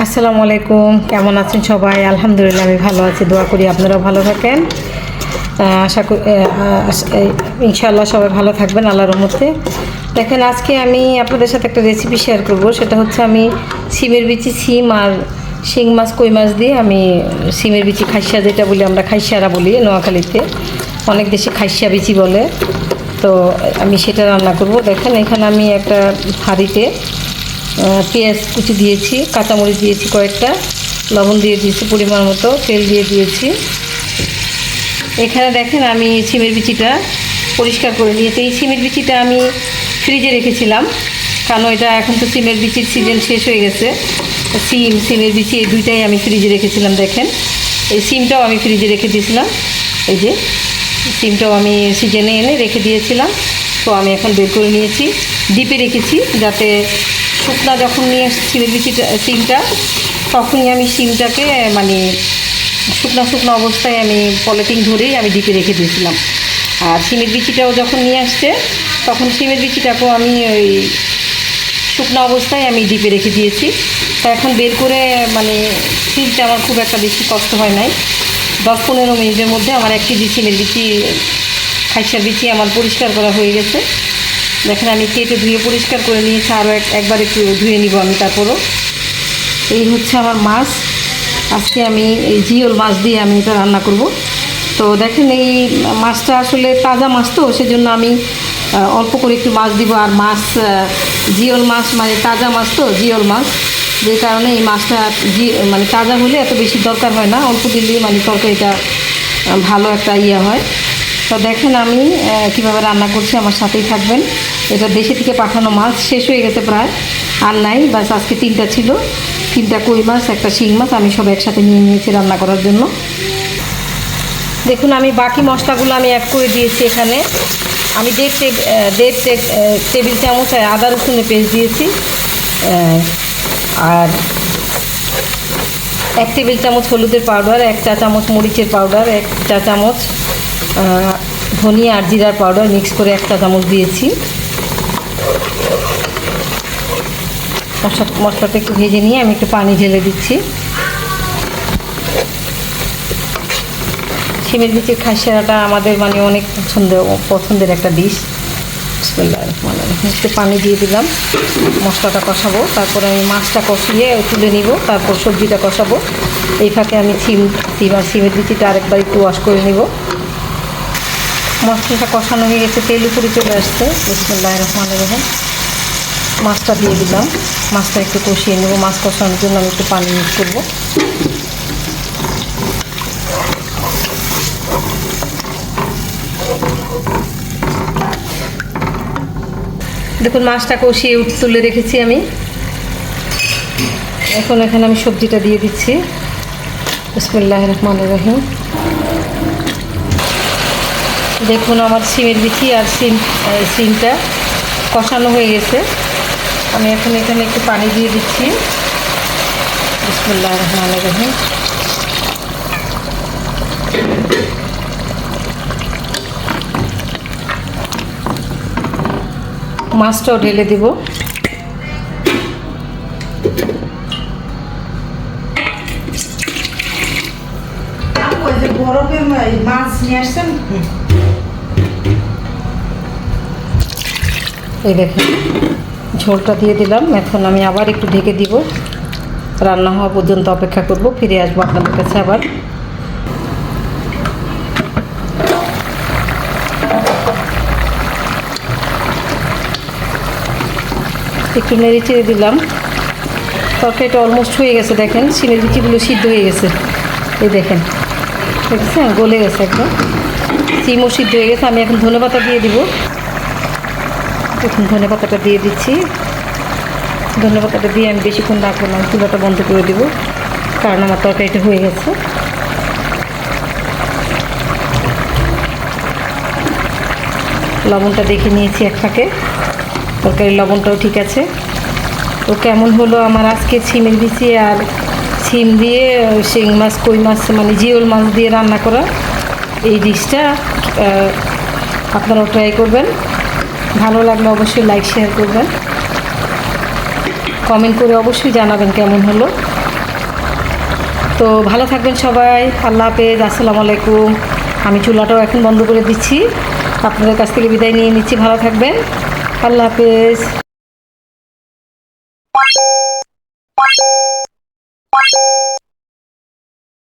আসসালামু আলাইকুম, কেমন আছেন সবাই? আলহামদুলিল্লাহ আমি ভালো আছি, দোয়া করি আপনারাও ভালো থাকেন। আশা করি ইনশাআল্লাহ সবাই ভালো থাকবেন আল্লাহর রহমতে। দেখেন, আজকে আমি আপনাদের সাথে একটা রেসিপি শেয়ার করব। সেটা হচ্ছে আমি সিমের বিচি, সিম আর শিং মাছ, কই মাছ দিয়ে আমি সিমের বিচি খাইসা, যেটা বলি আমরা খাইসারা বলি নোয়াখালীতে, অনেক দেশে খাইসা বিচি বলে। তো আমি সেটা রান্না করব। দেখেন, এখানে আমি একটা হাঁড়িতে পেঁয়াজ কুচি দিয়েছি, কাঁচামরিচ দিয়েছি কয়েকটা, লবণ দিয়ে দিয়েছি পরিমাণ মতো, তেল দিয়ে দিয়েছি। এখানে দেখেন আমি সিমের বিচিটা পরিষ্কার করে নিয়েছি। এই সিমের বিচিটা আমি ফ্রিজে রেখেছিলাম, কারণ এটা এখন তো সিমের বিচির সিজন শেষ হয়ে গেছে। সিমের বিচি এই দুইটাই আমি ফ্রিজে রেখেছিলাম। দেখেন, এই সিমটাও আমি ফ্রিজে রেখে দিয়েছিলাম। এই যে সিমটাও আমি সিজনে এনে রেখে দিয়েছিলাম। তো আমি এখন বের করে নিয়েছি, ডিপে রেখেছি, যাতে শুকনা যখন নিয়ে সিমের বিচিটা সিমটা, তখনই আমি সিমটাকে মানে শুকনো অবস্থায় আমি পলিথিন ধরেই আমি ডিপে রেখে দিয়েছিলাম। আর সিমের বিচিটাও যখন নিয়ে আসছে, তখন সিমের বিচিটাকেও আমি ওই শুকনো অবস্থায় আমি ডিপে রেখে দিয়েছি। তো এখন বের করে মানে সিমটা আমার খুব একটা বেশি কষ্ট হয় নাই। 10-15 মিনিটের মধ্যে আমার 1 কেজি সিমের বিচি, খাইসার বিচি আমার পরিষ্কার করা হয়ে গেছে। দেখেন, আমি কেটে ধুয়ে পরিষ্কার করে নিয়েছি, আরও একবার একটু ধুয়ে নিব আমি তারপরও। এই হচ্ছে আমার মাছ। আজকে আমি এই জিওল মাছ দিয়ে আমি এটা রান্না করব। তো দেখেন, এই মাছটা আসলে তাজা মাছ, তো সেজন্য আমি অল্প করে একটু মাছ দিব। আর মাছ জিওল মাছ মানে তাজা মাছ, তো জিওল মাছ, যে কারণে এই মাছটা মানে তাজা হলে এত বেশি দরকার হয় না, অল্প দিলেই মানে তরকারিটা ভালো একটা হয়। তো দেখেন আমি কীভাবে রান্না করছি, আমার সাথেই থাকবেন। এটা দেশে থেকে পাঠানো মাছ, শেষ হয়ে গেছে প্রায়, আর নাই, বাস আজকে 3টা ছিল, 3টা কই মাছ, একটা শিং মাছ, আমি সব একসাথে নিয়ে নিয়েছি রান্না করার জন্য। দেখুন, আমি বাকি মশলাগুলো আমি অ্যাড করে দিয়েছি। এখানে আমি 1.5 টেবিল চামচ আদা রসুনের পেস্ট দিয়েছি, আর 1 টেবিল চামচ হলুদের পাউডার, 1 চা চামচ মরিচের পাউডার, 1 চা চামচ ধনিয়া আর জিরার পাউডার মিক্স করে 1 চা চামচ দিয়েছি। মশলাটা একটু ভেজে নিয়ে আমি একটু পানি ঢেলে দিচ্ছি। সিমের বিচির খাইসারাটা আমাদের মানে অনেক পছন্দের একটা ডিশ। একটু পানি দিয়ে দিলাম, মশলাটা কষাবো, তারপরে আমি মাছটা কষিয়ে তুলে নিব, তারপর সবজিটা কষাবো। এই ফাঁকে আমি সিম আর সিমের বিচিটা আরেকবার একটু ওয়াশ করে নিব। মশলাটা কষানো হয়ে গেছে, তেল উপরে চলে আসছে। বিসমিল্লাহির রহমানির রহিম। মাছটা দিয়ে দিলাম, মাছটা একটু কষিয়ে নেব। মাছ কষানোর জন্য আমি একটু পানি মিক্স করবো। দেখুন, মাছটা কষিয়ে তুলে রেখেছি আমি। এখন এখানে আমি সবজিটা দিয়ে দিচ্ছি। বিসমিল্লাহির রহমানির রহিম। দেখুন, আমার সিমের বিচি আর সিমটা কষানো হয়ে গেছে। আমি এখন এখানে একটু পানি দিয়ে দিচ্ছি। বিসমিল্লাহির রহমানির রহিম। মাছটাও ঢেলে দিব। মাছ নিয়ে আসছেন। এই দেখেন, ঝোলটা দিয়ে দিলাম। এখন আমি আবার একটু ঢেকে দিব, রান্না হওয়া পর্যন্ত অপেক্ষা করব। ফিরে আসবো আপনাদের কাছে আবার। একটু নেড়ে চেড়ে দিলাম। তরকারিটা অলমোস্ট হয়ে গেছে। দেখেন, সিমের বিচিগুলো সিদ্ধ হয়ে গেছে। এই দেখেন, দেখছেন, গলে গেছে একদম, সিমও সিদ্ধ হয়ে গেছে। আমি এখন ধনেপাতা দিয়ে দিব। দেখুন, ধনেপাতাটা দিয়ে দিচ্ছি। ধনেপাতাটা দিয়ে আমি বেশিক্ষণ রাখবো না, চুলাটা বন্ধ করে দেবো, কারণ আমার তরকারিটা হয়ে গেছে। লবণটা দেখে নিয়েছি এক ফাঁকে, তরকারির লবণটাও ঠিক আছে। তো কেমন হলো আমার আজকে সিমের বিচি আর সিম দিয়ে শিং মাছ, কই মাছ মানে জিওল মাছ দিয়ে রান্না করা এই ডিশটা, আপনারাও ট্রাই করবেন। ভালো লাগলে অবশ্যই লাইক শেয়ার করবেন, কমেন্ট করে অবশ্যই জানাবেন কেমন হলো। তো ভালো থাকবেন সবাই। আল্লাহ হাফেজ, আসসালামু আলাইকুম। আমি চুলাটাও এখন বন্ধ করে দিচ্ছি। আপনাদের কাছ থেকে বিদায় নিয়ে নিচ্ছি। ভালো থাকবেন। আল্লাহ হাফেজ।